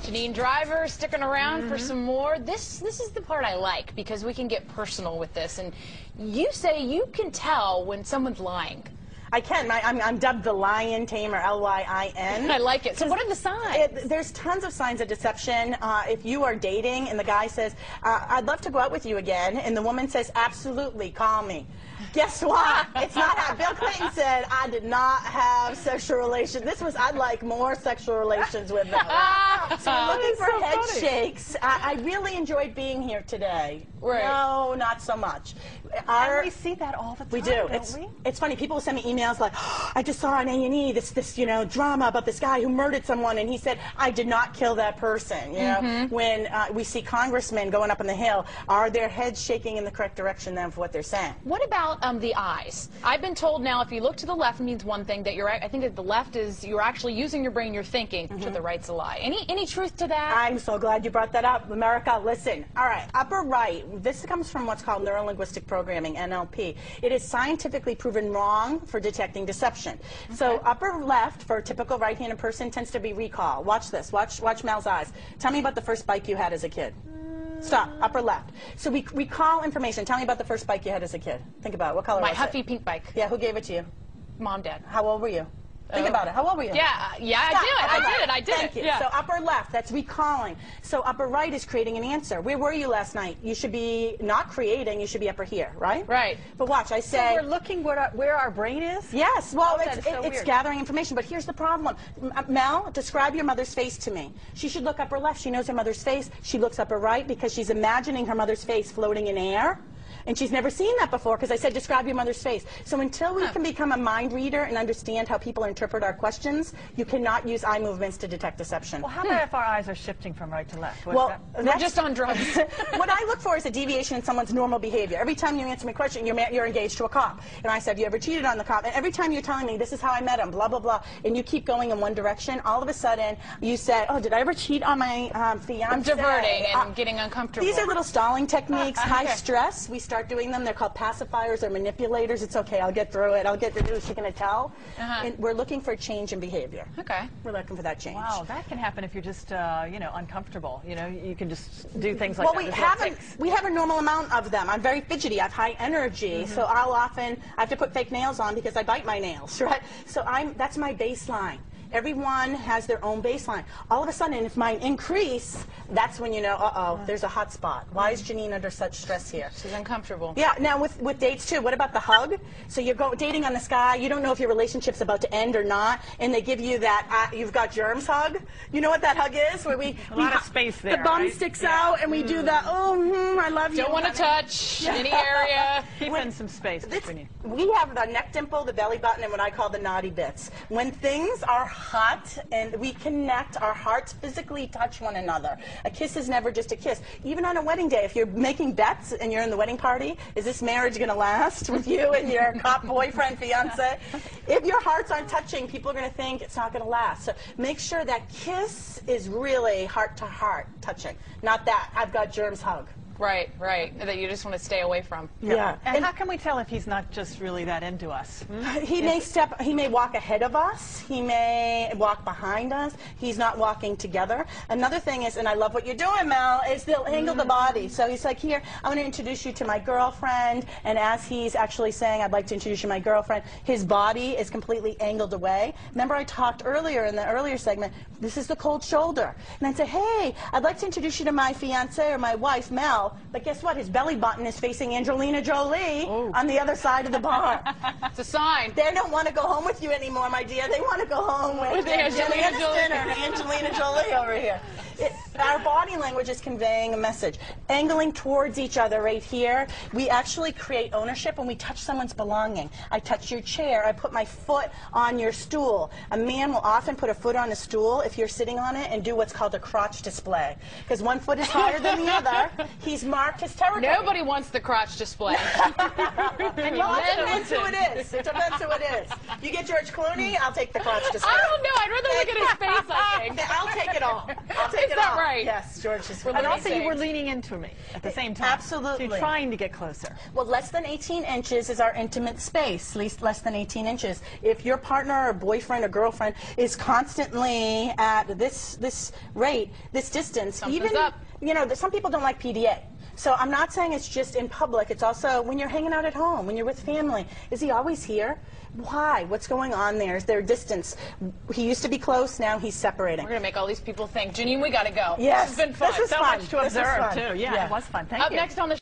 Janine Driver sticking around for some more. This is the part I like because we can get personal with this. And you say you can tell when someone's lying. I can. I'm dubbed the Lion Tamer, L-Y-I-N. I like it. So what are the signs? There's tons of signs of deception. If you are dating and the guy says, I'd love to go out with you again, and the woman says, absolutely, call me. Guess what? It's not how Bill Clinton said, I did not have sexual relations. This was, I'd like more sexual relations with them. So we're looking for head shakes. I really enjoyed being here today. Right. No, not so much. And we see that all the time, we do. It's funny. People will send me emails like, oh, I just saw on A&E this drama about this guy who murdered someone, and he said, I did not kill that person. You know, when we see congressmen going up on the Hill, are their heads shaking in the correct direction then for what they're saying? What about the eyes? I've been told now if you look to the left, it means one thing, that I think that the left is you're actually using your brain, you're thinking, to the right's a lie. Any truth to that? I'm so glad you brought that up. America, listen. All right, upper right, this comes from what's called neurolinguistic programming, NLP. It is scientifically proven wrong for detecting deception. Okay. So upper left for a typical right-handed person tends to be recall. Watch this. Watch Mel's eyes. Tell me about the first bike you had as a kid. Stop. Upper left. So we recall information. Tell me about the first bike you had as a kid. Think about it. What color was it? My Huffy pink bike. Yeah, who gave it to you? Mom, Dad. How old were you? Think about it. How old were you? Yeah, I did it. Thank you. Yeah. So upper left, that's recalling. So upper right is creating an answer. Where were you last night? You should be not creating, you should be upper here, right? Right. But watch, I say... So we're looking where our brain is? Yes, well, Oh, it's gathering information, but here's the problem. Mel, describe your mother's face to me. She should look upper left. She knows her mother's face. She looks upper right because she's imagining her mother's face floating in air. And she's never seen that before because I said, describe your mother's face. So until we can become a mind reader and understand how people interpret our questions, you cannot use eye movements to detect deception. Well, how about if our eyes are shifting from right to left? Well, we're just on drugs. What I look for is a deviation in someone's normal behavior. Every time you answer my question, you're engaged to a cop. And I said, have you ever cheated on the cop? And every time you're telling me, this is how I met him, blah, blah, blah, and you keep going in one direction, all of a sudden, you say, oh, did I ever cheat on my fiancé? I'm diverting and getting uncomfortable. These are little stalling techniques, high stress. We start doing them. They're called pacifiers or manipulators. It's okay. I'll get through it. I'll get through it. She's going to tell. And we're looking for a change in behavior. Okay. We're looking for that change. Wow, that can happen if you're just, uncomfortable. You know, you can just do things like that. We have a normal amount of them. I'm very fidgety. I have high energy. So I have to put fake nails on because I bite my nails, right? So that's my baseline. Everyone has their own baseline. All of a sudden, if mine increase, that's when you know, uh-oh, there's a hot spot. Why is Janine under such stress here? She's uncomfortable. Yeah, now with dates too, what about the hug? So you're dating on the sky, you don't know if your relationship's about to end or not, and they give you that, you've got germs hug. You know what that hug is? Where a lot of space there, the bum right? sticks out, and we do that, I love you. Don't want to touch any area. Keep in some space between you. We have the neck dimple, the belly button, and what I call the naughty bits. When things are hot and we connect, our hearts physically touch one another. A kiss is never just a kiss. Even on a wedding day, if you're making bets and you're in the wedding party, is this marriage going to last with you and your cop boyfriend, fiance? If your hearts aren't touching, people are going to think it's not going to last. So make sure that kiss is really heart to heart touching, not that I've got germs hug. Right, that you just want to stay away from. Yeah. And how can we tell if he's not just really that into us? He may walk ahead of us. He may walk behind us. He's not walking together. Another thing is, and I love what you're doing, Mel, is they'll angle the body. So he's like, here, I want to introduce you to my girlfriend. And as he's actually saying, I'd like to introduce you to my girlfriend, his body is completely angled away. Remember I talked earlier in the earlier segment, this is the cold shoulder. And I'd say, hey, I'd like to introduce you to my fiance or my wife, Mel. But guess what? His belly button is facing Angelina Jolie on the other side of the bar. It's a sign. They don't want to go home with you anymore, my dear. They want to go home with Angelina Jolie over here. Our body language is conveying a message. Angling towards each other right here, we actually create ownership when we touch someone's belonging. I touch your chair. I put my foot on your stool. A man will often put a foot on a stool if you're sitting on it and do what's called a crotch display. Because one foot is higher than the other. He's marked his territory. Nobody wants the crotch display. Well, it depends who it is. It depends who it is. You get George Clooney, I'll take the crotch display. I don't know. I'd rather look at his face, I think. I'll take it all. I'll take it all. that right? Yes, George is. And also, you were Thanks. leaning into me at the same time. Absolutely. So you're trying to get closer. Well, less than 18 inches is our intimate space, at least less than 18 inches. If your partner or boyfriend or girlfriend is constantly at this rate, this distance, Something's up. you know, some people don't like PDA. So I'm not saying it's just in public. It's also when you're hanging out at home, when you're with family. Is he always here? Why? What's going on there? Is there distance? He used to be close, now he's separating. We're going to make all these people think. Janine, we got to go. Yes. This has been fun. This is So fun. much to This is observe, fun. too. Yeah, it was fun. Thank Up you. next on the